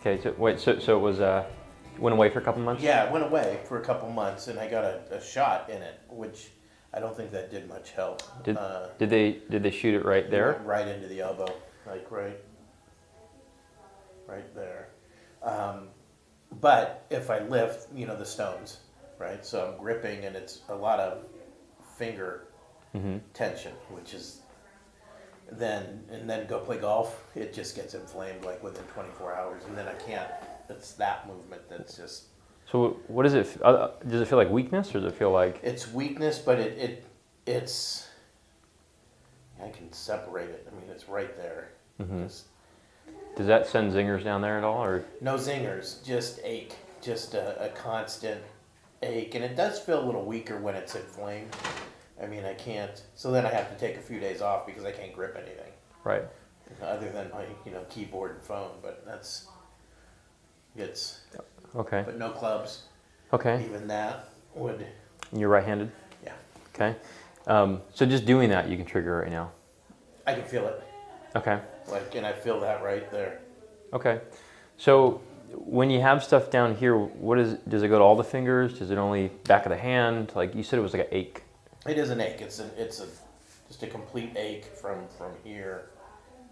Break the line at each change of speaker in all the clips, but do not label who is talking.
Okay, so wait, so it was went away for a couple months?
Yeah, it went away for a couple months, and I got a shot in it, which I don't think that did much help.
Did they shoot it right there?
Right into the elbow, like right there. But if I lift, the stones, right? So I'm gripping, and it's a lot of finger tension, which is then go play golf. It just gets inflamed like within 24 hours, and then I can't. It's that movement that's just.
So what is it? Does it feel like weakness, or does it feel like?
It's weakness, but it's. I can separate it. I mean, it's right there.
Does that send zingers down there at all, or?
No zingers, just ache, just a constant ache, and it does feel a little weaker when it's inflamed. I mean, I can't. So then I have to take a few days off because I can't grip anything.
Right.
Other than my keyboard and phone, but it's.
Okay.
But no clubs.
Okay.
Even that would.
You're right-handed?
Yeah.
Okay. So just doing that, you can trigger right now.
I can feel it.
Okay.
And I feel that right there.
Okay. So when you have stuff down here, does it go to all the fingers? Does it only back of the hand? Like you said, it was like an ache.
It is an ache. It's just a complete ache from here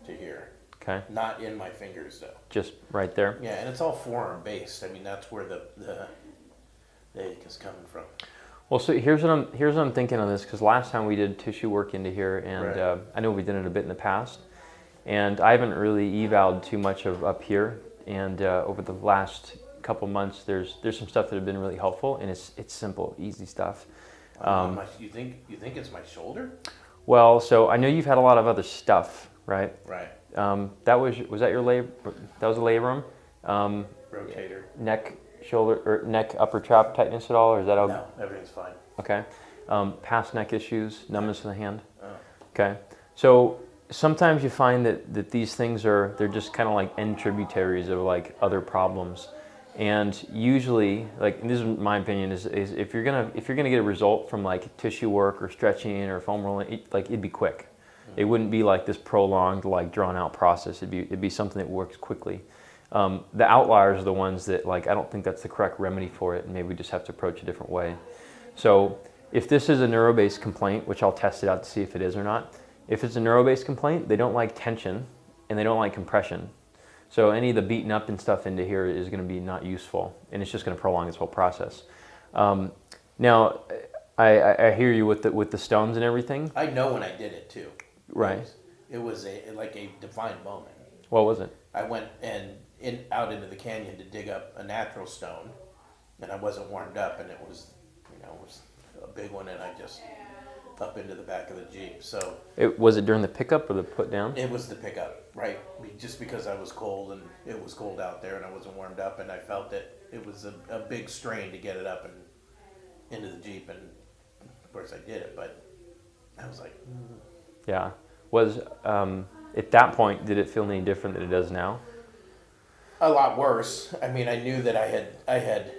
to here.
Okay.
Not in my fingers though.
Just right there.
Yeah, and it's all forearm based. I mean, that's where the ache is coming from.
Well, so here's what I'm thinking on this, because last time we did tissue work into here, and
Right.
I know we did it a bit in the past, and I haven't really evaled too much of up here. And over the last couple months, there's some stuff that have been really helpful, and it's simple, easy stuff.
You think it's my shoulder?
Well, so I know you've had a lot of other stuff, right?
Right.
Was that your labrum? That was a labrum.
Rotator.
Neck, shoulder, or neck upper trap tightness at all, or is that
No, everything's fine.
okay? Past neck issues, numbness in the hand.
Oh.
Okay. So sometimes you find that these things they're just kind of like end tributaries of like other problems. And usually, and this is my opinion, is if you're gonna get a result from like tissue work or stretching or foam rolling, it'd be quick. It wouldn't be like this prolonged, like drawn out process. It'd be something that works quickly. The outliers are the ones that I don't think that's the correct remedy for it, and maybe we just have to approach a different way. So if this is a neuro-based complaint, which I'll test it out to see if it is or not. If it's a neuro-based complaint, they don't like tension and they don't like compression. So any of the beating up and stuff into here is going to be not useful, and it's just going to prolong this whole process. Now, I hear you with the stones and everything.
I know when I did it too.
Right.
It was a defined moment.
What was it?
I went out into the canyon to dig up a natural stone, and I wasn't warmed up, and it was a big one, and I just up into the back of the Jeep. So
Was it during the pickup or the put down?
it was the pickup, right? Just because I was cold, and it was cold out there, and I wasn't warmed up, and I felt that it was a big strain to get it up and into the Jeep, and of course I did it, but I was like,
Yeah. At that point, did it feel any different than it does now?
a lot worse. I mean, I knew that I had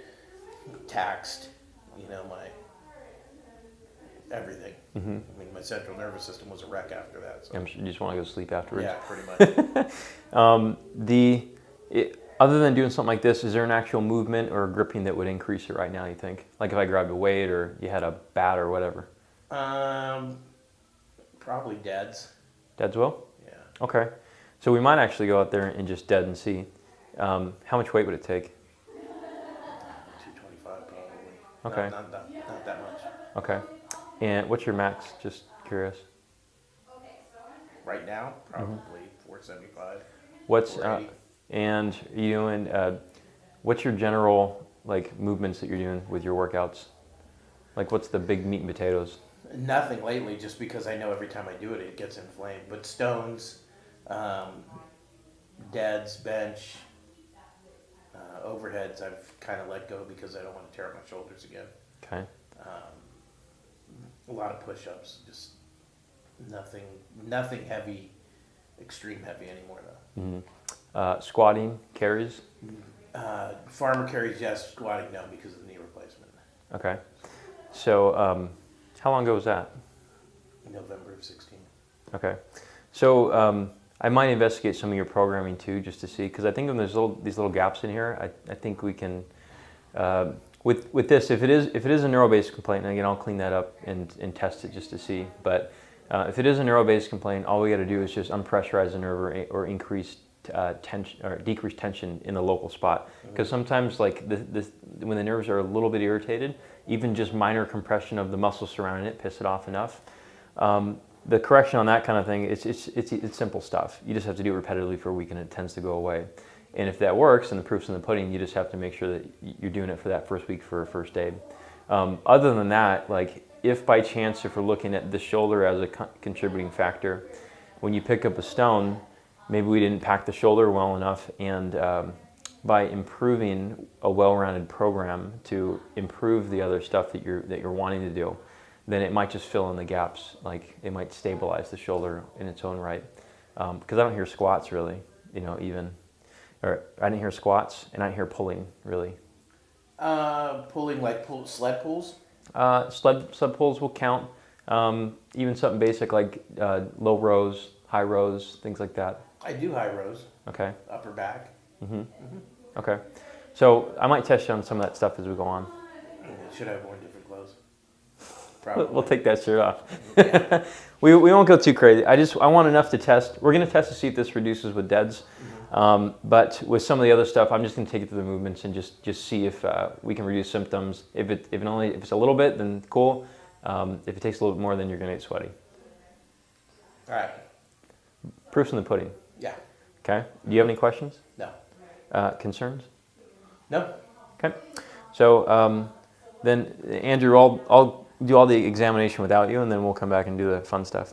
taxed, my everything. I mean, my central nervous system was a wreck after that. So.
I'm sure you just want to go to sleep afterwards.
Yeah, pretty much.
Other than doing something like this, is there an actual movement or gripping that would increase it right now, you think? Like if I grabbed a weight or you had a bat or whatever?
Probably deads.
Deads will?
Yeah.
Okay. So we might actually go out there and just dead and see. How much weight would it take?
225 probably.
Okay.
Not that much.
Okay. And what's your max? Just curious.
Right now, probably 475.
What's
480.
and you doing? What's your general movements that you're doing with your workouts? What's the big meat and potatoes?
Nothing lately, just because I know every time I do it, it gets inflamed. But stones, deads, bench, overheads, I've kind of let go because I don't want to tear up my shoulders again.
Okay.
A lot of push-ups, just nothing heavy, extreme heavy anymore though.
Mm-hmm. Squatting, carries?
Farmer carries, yes. Squatting, no, because of the knee replacement.
Okay. So how long ago was that?
November of 16.
Okay. So I might investigate some of your programming too, just to see, because I think when there's these little gaps in here, I think we can, with this, if it is a neuro-based complaint, and again, I'll clean that up and test it just to see, but if it is a neuro-based complaint, all we got to do is just unpressurize the nerve or increase tension or decrease tension in the local spot, because sometimes like when the nerves are a little bit irritated, even just minor compression of the muscle surrounding it piss it off enough. The correction on that kind of thing, it's simple stuff. You just have to do it repetitively for a week and it tends to go away. And if that works and the proof's in the pudding, you just have to make sure that you're doing it for that first week for a first aid. Other than that, like if by chance, if we're looking at the shoulder as a contributing factor, when you pick up a stone, maybe we didn't pack the shoulder well enough, and by improving a well-rounded program to improve the other stuff that you're wanting to do, then it might just fill in the gaps. Like it might stabilize the shoulder in its own right. Because I don't hear squats really, even. Or I didn't hear squats, and I didn't hear pulling really.
Pulling like sled pulls?
Sled pulls will count. Even something basic like low rows, high rows, things like that.
I do high rows.
Okay.
Upper back.
Okay. So I might test you on some of that stuff as we go on.
Should have worn different clothes. Probably.
We'll take that shirt off.
Yeah.
We won't go too crazy. I want enough to test. We're going to test to see if this reduces with DEDs. But with some of the other stuff, I'm just going to take it through the movements and just see if we can reduce symptoms. If it's a little bit, then cool. If it takes a little bit more, then you're going to get sweaty.
All right.
Proof's in the pudding.
Yeah.
Okay. Do you have any questions?
No.
Concerns?
No.
Okay. So then, Andrew, I'll do all the examination without you, and then we'll come back and do the fun stuff.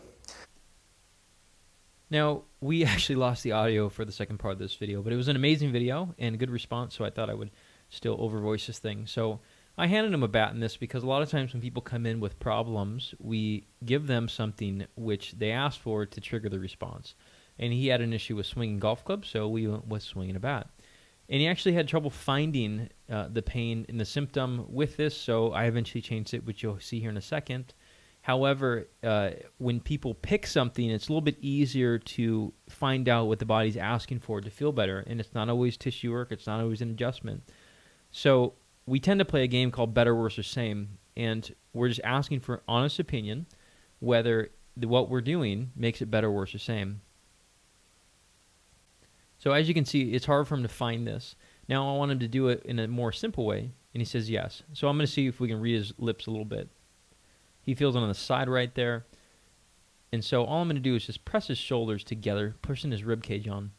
Now, we actually lost the audio for the second part of this video, but it was an amazing video and a good response, so I thought I would still overvoice this thing. So I handed him a bat in this because a lot of times when people come in with problems, we give them something which they asked for to trigger the response. And he had an issue with swinging golf clubs, so we went with swinging a bat. And he actually had trouble finding the pain and the symptom with this, so I eventually changed it, which you'll see here in a second. However, when people pick something, it's a little bit easier to find out what the body's asking for to feel better, and it's not always tissue work, it's not always an adjustment. So we tend to play a game called better, worse, or same, and we're just asking for honest opinion whether what we're doing makes it better, worse, or same. So as you can see, it's hard for him to find this. Now I want him to do it in a more simple way, and he says yes. So I'm going to see if we can read his lips a little bit. He feels it on the side right there. And so all I'm going to do is just press his shoulders together, pushing his rib cage on.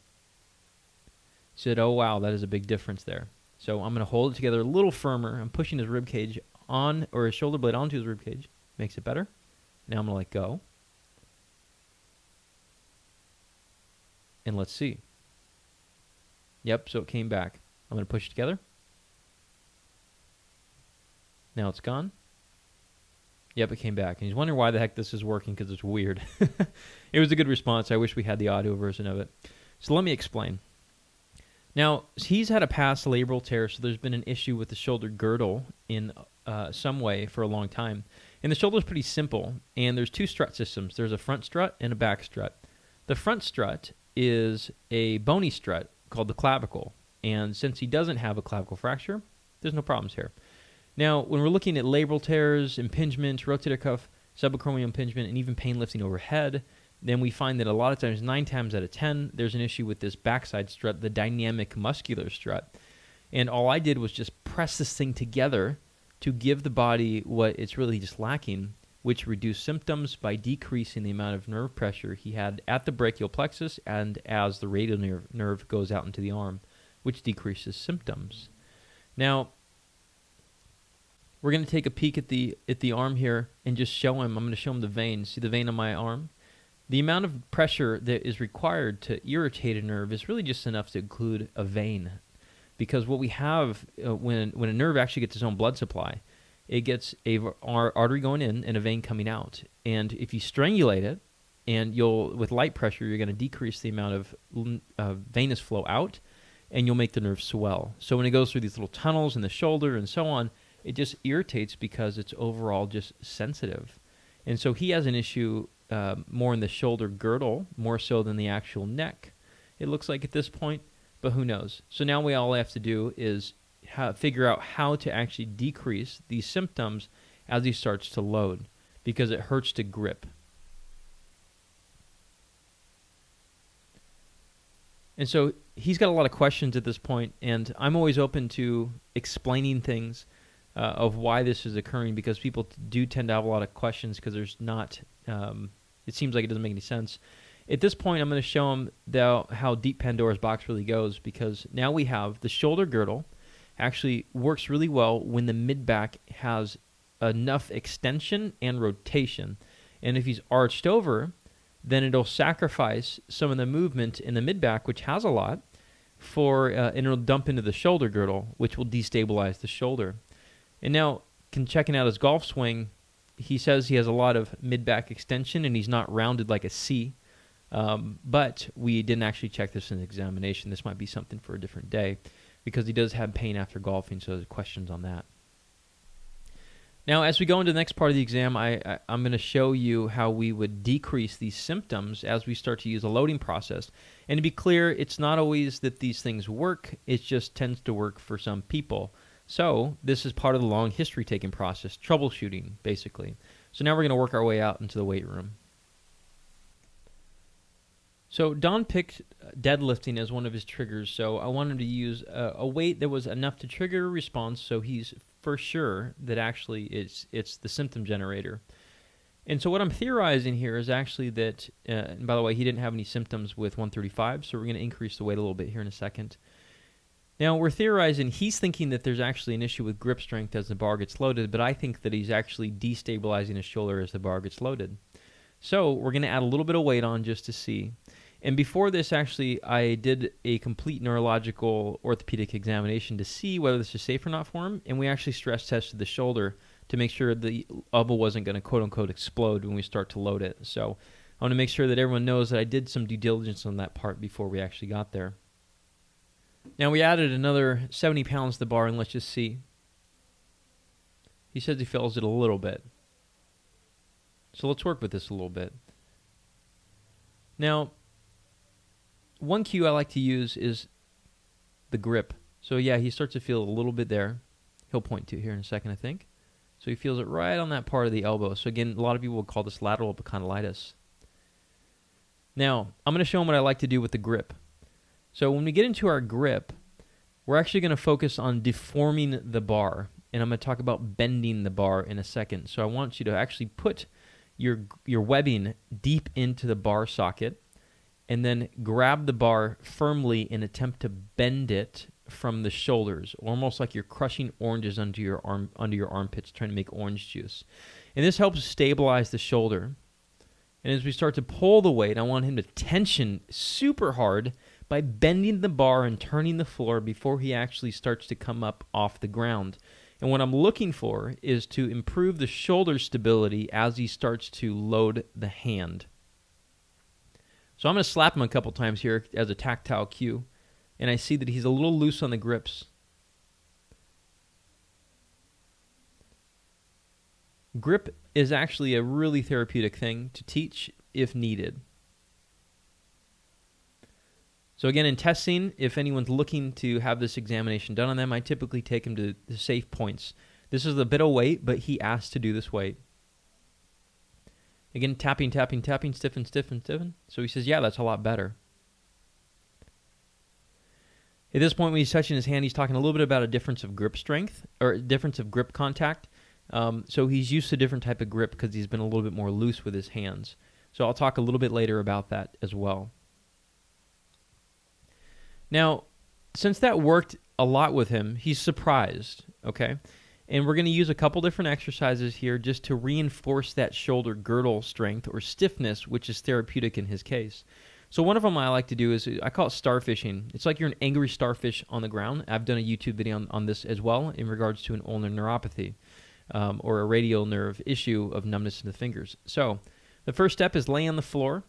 He said, oh wow, that is a big difference there. So I'm going to hold it together a little firmer. I'm pushing his rib cage on, or his shoulder blade onto his rib cage. Makes it better. Now I'm going to let go. And let's see. Yep, so it came back. I'm going to push it together. Now it's gone. Yep, it came back. And he's wondering why the heck this is working because it's weird. It was a good response. I wish we had the audio version of it. So let me explain. Now, he's had a past labral tear, so there's been an issue with the shoulder girdle in some way for a long time. And the shoulder is pretty simple, and there's two strut systems. There's a front strut and a back strut. The front strut is a bony strut called the clavicle, and since he doesn't have a clavicle fracture, there's no problems here. Now, when we're looking at labral tears, impingement, rotator cuff, subacromial impingement, and even pain lifting overhead, then we find that a lot of times, 9 times out of 10, there's an issue with this backside strut, the dynamic muscular strut. And all I did was just press this thing together to give the body what it's really just lacking, which reduced symptoms by decreasing the amount of nerve pressure he had at the brachial plexus and as the radial nerve goes out into the arm, which decreases symptoms. Now, we're going to take a peek at the arm here and just show him. I'm going to show him the vein. See the vein on my arm? The amount of pressure that is required to irritate a nerve is really just enough to include a vein. Because what we have when a nerve actually gets its own blood supply, it gets an artery going in and a vein coming out. And if you strangulate it, and with light pressure, you're going to decrease the amount of venous flow out, and you'll make the nerve swell. So when it goes through these little tunnels in the shoulder and so on, it just irritates because it's overall just sensitive. And so he has an issue more in the shoulder girdle, more so than the actual neck, it looks like at this point, but who knows. So now all we have to do is figure out how to actually decrease these symptoms as he starts to load, because it hurts to grip. And so he's got a lot of questions at this point, and I'm always open to explaining things of why this is occurring, because people do tend to have a lot of questions because there's not, it seems like it doesn't make any sense. At this point, I'm going to show him how deep Pandora's box really goes, because now we have the shoulder girdle actually works really well when the mid-back has enough extension and rotation. And if he's arched over, then it'll sacrifice some of the movement in the mid-back, which has a lot, and it'll dump into the shoulder girdle, which will destabilize the shoulder. And now, checking out his golf swing, he says he has a lot of mid-back extension, and he's not rounded like a C. But we didn't actually check this in the examination. This might be something for a different day, because he does have pain after golfing, so there's questions on that. Now, as we go into the next part of the exam, I'm going to show you how we would decrease these symptoms as we start to use a loading process. And to be clear, it's not always that these things work. It just tends to work for some people. So this is part of the long history taking process, troubleshooting, basically. So now we're going to work our way out into the weight room. So Don picked deadlifting as one of his triggers, so I wanted to use a weight that was enough to trigger a response, so he's for sure that actually it's the symptom generator. And so what I'm theorizing here is actually that, and by the way, he didn't have any symptoms with 135, so we're going to increase the weight a little bit here in a second. Now, we're theorizing he's thinking that there's actually an issue with grip strength as the bar gets loaded, but I think that he's actually destabilizing his shoulder as the bar gets loaded. So we're going to add a little bit of weight on just to see. And before this, actually, I did a complete neurological orthopedic examination to see whether this is safe or not for him, and we actually stress tested the shoulder to make sure the elbow wasn't going to quote-unquote explode when we start to load it. So I want to make sure that everyone knows that I did some due diligence on that part before we actually got there. Now we added another 70 pounds to the bar, and let's just see. He says he feels it a little bit. So let's work with this a little bit. Now, one cue I like to use is the grip. So yeah, he starts to feel a little bit there. He'll point to it here in a second, I think. So he feels it right on that part of the elbow. So again, a lot of people would call this lateral epicondylitis. Now, I'm going to show him what I like to do with the grip. So when we get into our grip, we're actually going to focus on deforming the bar. And I'm going to talk about bending the bar in a second. So I want you to actually put your webbing deep into the bar socket, and then grab the bar firmly and attempt to bend it from the shoulders, almost like you're crushing oranges under your armpits, trying to make orange juice. And this helps stabilize the shoulder. And as we start to pull the weight, I want him to tension super hard by bending the bar and turning the floor before he actually starts to come up off the ground. And what I'm looking for is to improve the shoulder stability as he starts to load the hand. So I'm going to slap him a couple times here as a tactile cue, and I see that he's a little loose on the grips. Grip is actually a really therapeutic thing to teach if needed. So again, in testing, if anyone's looking to have this examination done on them, I typically take them to the safe points. This is a bit of weight, but he asked to do this weight. Again, tapping, tapping, tapping, stiffen, stiffen, stiffen. So he says, yeah, that's a lot better. At this point, when he's touching his hand, he's talking a little bit about a difference of grip strength, or a difference of grip contact. So he's used to a different type of grip because he's been a little bit more loose with his hands. So I'll talk a little bit later about that as well. Now, since that worked a lot with him, he's surprised, okay? And we're going to use a couple different exercises here just to reinforce that shoulder girdle strength or stiffness, which is therapeutic in his case. So one of them I like to do is, I call it starfishing. It's like you're an angry starfish on the ground. I've done a YouTube video on this as well in regards to an ulnar neuropathy or a radial nerve issue of numbness in the fingers. So the first step is lay on the floor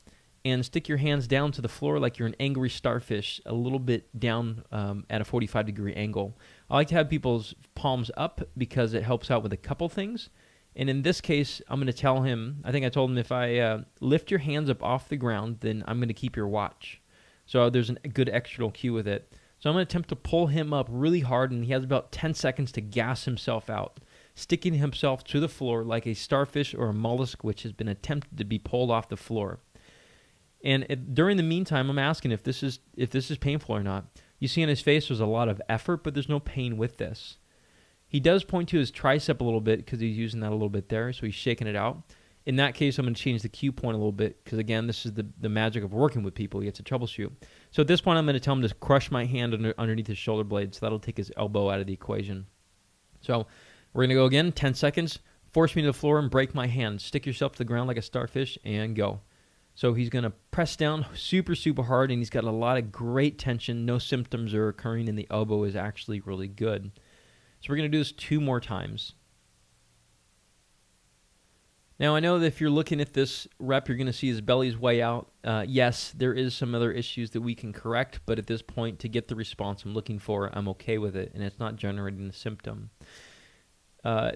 and stick your hands down to the floor like you're an angry starfish, a little bit down at a 45-degree angle. I like to have people's palms up because it helps out with a couple things. And in this case, I'm going to tell him, I think I told him, if I lift your hands up off the ground, then I'm going to keep your watch. So there's a good external cue with it. So I'm going to attempt to pull him up really hard, and he has about 10 seconds to gas himself out, sticking himself to the floor like a starfish or a mollusk which has been attempted to be pulled off the floor. And during the meantime, I'm asking if this is painful or not. You see on his face there's a lot of effort, but there's no pain with this. He does point to his tricep a little bit because he's using that a little bit there, so he's shaking it out. In that case, I'm going to change the cue point a little bit because, again, this is the magic of working with people. You get to troubleshoot. So at this point, I'm going to tell him to crush my hand underneath his shoulder blade, so that'll take his elbow out of the equation. So we're going to go again, 10 seconds. Force me to the floor and break my hand. Stick yourself to the ground like a starfish and go. So he's going to press down super, super hard, and he's got a lot of great tension. No symptoms are occurring, and the elbow is actually really good. So we're going to do this 2 more times. Now, I know that if you're looking at this rep, you're going to see his belly's way out. Yes, there is some other issues that we can correct, but at this point, to get the response I'm looking for, I'm okay with it, and it's not generating a symptom.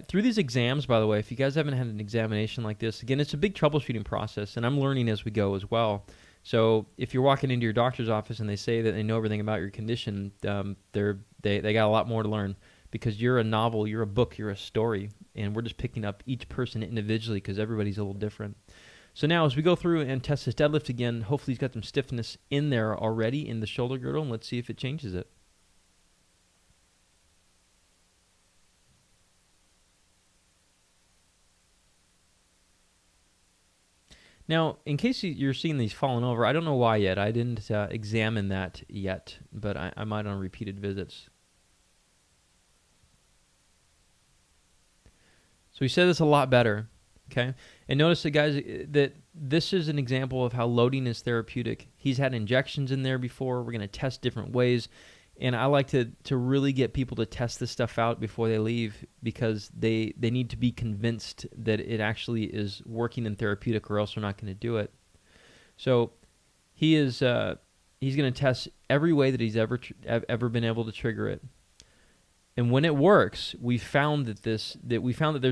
Through these exams, by the way, if you guys haven't had an examination like this, again, it's a big troubleshooting process, and I'm learning as we go as well. So if you're walking into your doctor's office and they say that they know everything about your condition, they got a lot more to learn. Because you're a novel, you're a book, you're a story, and we're just picking up each person individually because everybody's a little different. So now as we go through and test his deadlift again, hopefully he's got some stiffness in there already in the shoulder girdle, and let's see if it changes it. Now, in case you're seeing these falling over, I don't know why yet. I didn't examine that yet, but I might on repeated visits. So he said this a lot better, okay? And notice, guys, that this is an example of how loading is therapeutic. He's had injections in there before. We're going to test different ways. And I like to really get people to test this stuff out before they leave because they need to be convinced that it actually is working in therapeutic, or else they're not going to do it. So he's going to test every way that he's ever been able to trigger it. And when it works, we found that there's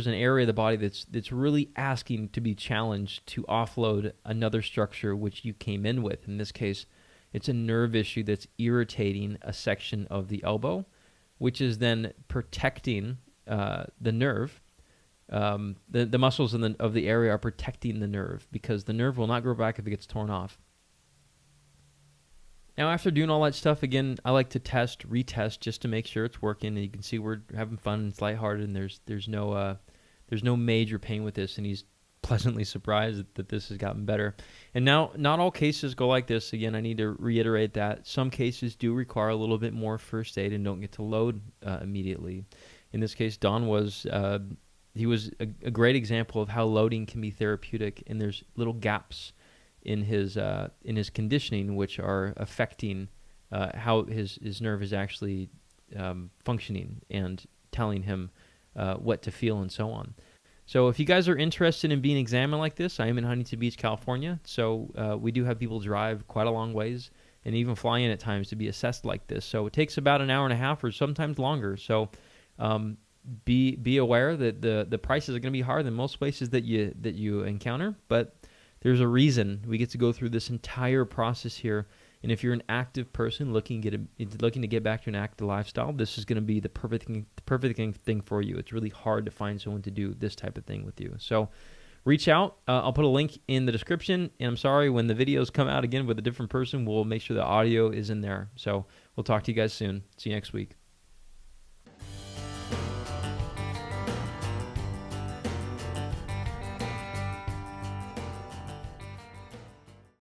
an area of the body that's really asking to be challenged to offload another structure which you came in with. In this case, it's a nerve issue that's irritating a section of the elbow, which is then protecting the nerve. The muscles of the area are protecting the nerve because the nerve will not grow back if it gets torn off. Now, after doing all that stuff, again, I like to retest just to make sure it's working. And you can see we're having fun and it's lighthearted, and there's no major pain with this. And he's pleasantly surprised that this has gotten better. And now, not all cases go like this. Again, I need to reiterate that some cases do require a little bit more first aid and don't get to load immediately. In this case, Don was he was a great example of how loading can be therapeutic, and there's little gaps in his conditioning which are affecting how his nerve is actually functioning and telling him what to feel and so on. So if you guys are interested in being examined like this, I am in Huntington Beach, California. So we do have people drive quite a long ways and even fly in at times to be assessed like this. So it takes about an hour and a half or sometimes longer. So be aware that the prices are going to be higher than most places that you encounter, but there's a reason we get to go through this entire process here. And if you're an active person looking to get back to an active lifestyle, this is going to be the perfect thing for you. It's really hard to find someone to do this type of thing with you. So reach out. I'll put a link in the description. And I'm sorry, when the videos come out again with a different person, we'll make sure the audio is in there. So we'll talk to you guys soon. See you next week.